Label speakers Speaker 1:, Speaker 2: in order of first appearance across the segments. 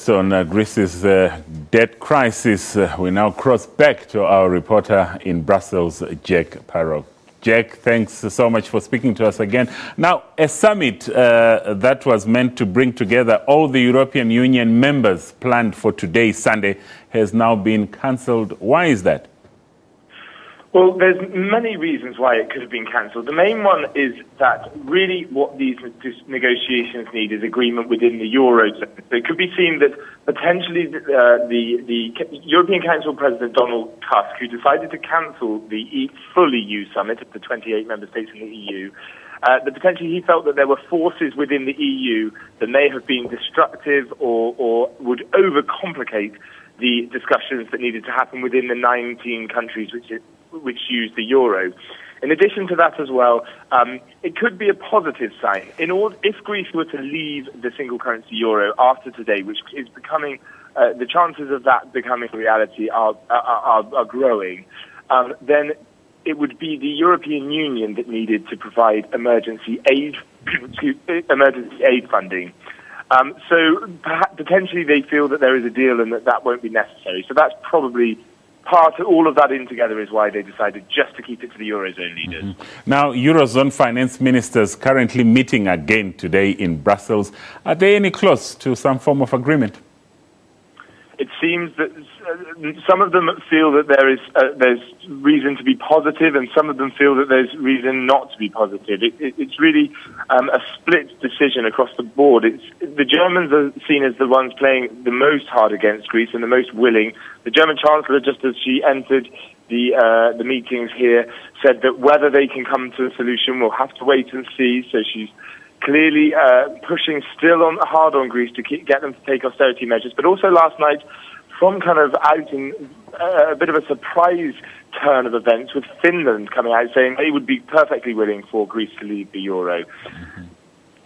Speaker 1: So on Greece's debt crisis, we now cross back to our reporter in Brussels, Jack Parrow. Jack, thanks so much for speaking to us again. Now, a summit that was meant to bring together all the European Union members planned for today, Sunday, has now been cancelled. Why is that?
Speaker 2: Well, there's many reasons why it could have been cancelled. The main one is that really what these negotiations need is agreement within the Eurozone. So it could be seen that potentially the European Council President Donald Tusk, who decided to cancel the full EU summit of the 28 member states in the EU, that potentially he felt that there were forces within the EU that may have been destructive or would overcomplicate the discussions that needed to happen within the 19 countries which use the euro. In addition to that as well, it could be a positive sign. If Greece were to leave the single currency euro after today, which is becoming, the chances of that becoming a reality are growing, then it would be the European Union that needed to provide emergency aid funding. So potentially they feel that there is a deal and that won't be necessary. So that's probably part of all of that in together is why they decided just to keep it to the Eurozone leaders.
Speaker 1: Now, Eurozone finance ministers currently meeting again today in Brussels. Are they any close to some form of agreement?
Speaker 2: It seems that some of them feel that there's reason to be positive, and some of them feel that there's reason not to be positive. It's really a split decision across the board. The Germans are seen as the ones playing the most hard against Greece and the most willing. The German Chancellor, just as she entered the meetings here, said that whether they can come to a solution, we'll have to wait and see. So she's clearly pushing still hard on Greece to get them to take austerity measures. But also last night, from kind of out in a bit of a surprise turn of events, with Finland coming out saying they would be perfectly willing for Greece to leave the euro.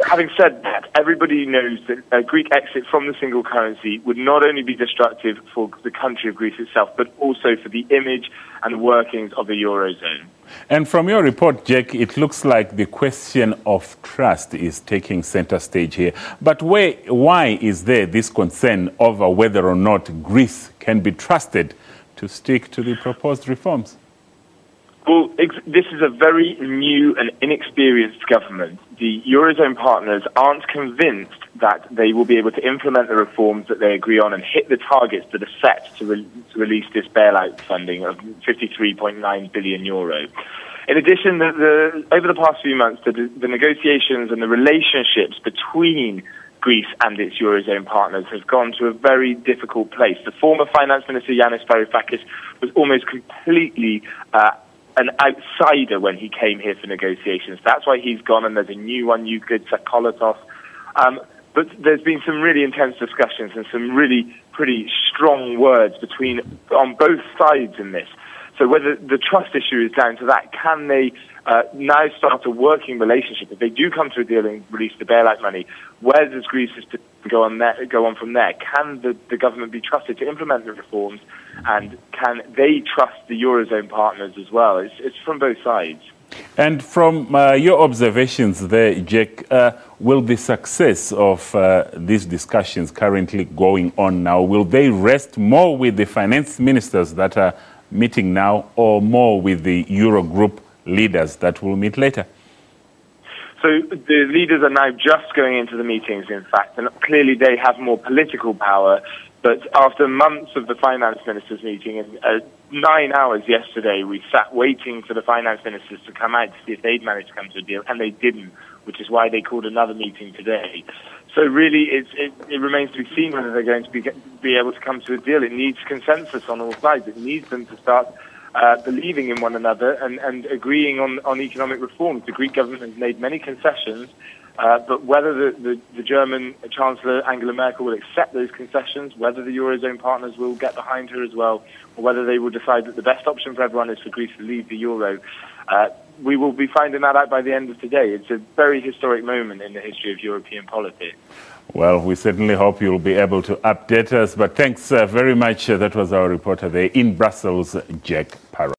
Speaker 2: Having said that, everybody knows that a Greek exit from the single currency would not only be destructive for the country of Greece itself, but also for the image and workings of the Eurozone.
Speaker 1: And from your report, Jack, it looks like the question of trust is taking center stage here. But why is there this concern over whether or not Greece can be trusted to stick to the proposed reforms?
Speaker 2: Well, this is a very new and inexperienced government. The Eurozone partners aren't convinced that they will be able to implement the reforms that they agree on and hit the targets that are set to release this bailout funding of 53.9 billion euro. In addition, over the past few months, the negotiations and the relationships between Greece and its Eurozone partners have gone to a very difficult place. The former Finance Minister Yanis Varoufakis was almost completely an outsider when he came here for negotiations. That's why he's gone, and there's a new one, Euclid Tsakalotos. But there's been some really intense discussions and some really pretty strong words on both sides in this. So whether the trust issue is down to that, can they now start a working relationship? If they do come to a deal and release the bailout money, where does Greece go on from there? Can the government be trusted to implement the reforms, and can they trust the Eurozone partners as well? It's from both sides.
Speaker 1: And from your observations there, Jack, will the success of these discussions currently going on now, will they rest more with the finance ministers that are meeting now, or more with the Eurogroup leaders that will meet later?
Speaker 2: So the leaders are now just going into the meetings, in fact, and clearly they have more political power. But after months of the finance ministers meeting, and 9 hours yesterday, we sat waiting for the finance ministers to come out to see if they'd managed to come to a deal, and they didn't, which is why they called another meeting today. So really, it remains to be seen whether they're going to be able to come to a deal. It needs consensus on all sides. It needs them to start believing in one another and agreeing on economic reforms. The Greek government has made many concessions, but whether the German Chancellor Angela Merkel will accept those concessions, whether the Eurozone partners will get behind her as well, or whether they will decide that the best option for everyone is for Greece to leave the euro, we will be finding that out by the end of today. It's a very historic moment in the history of European politics.
Speaker 1: Well, we certainly hope you'll be able to update us, but thanks very much. That was our reporter there in Brussels, Jack Parrow.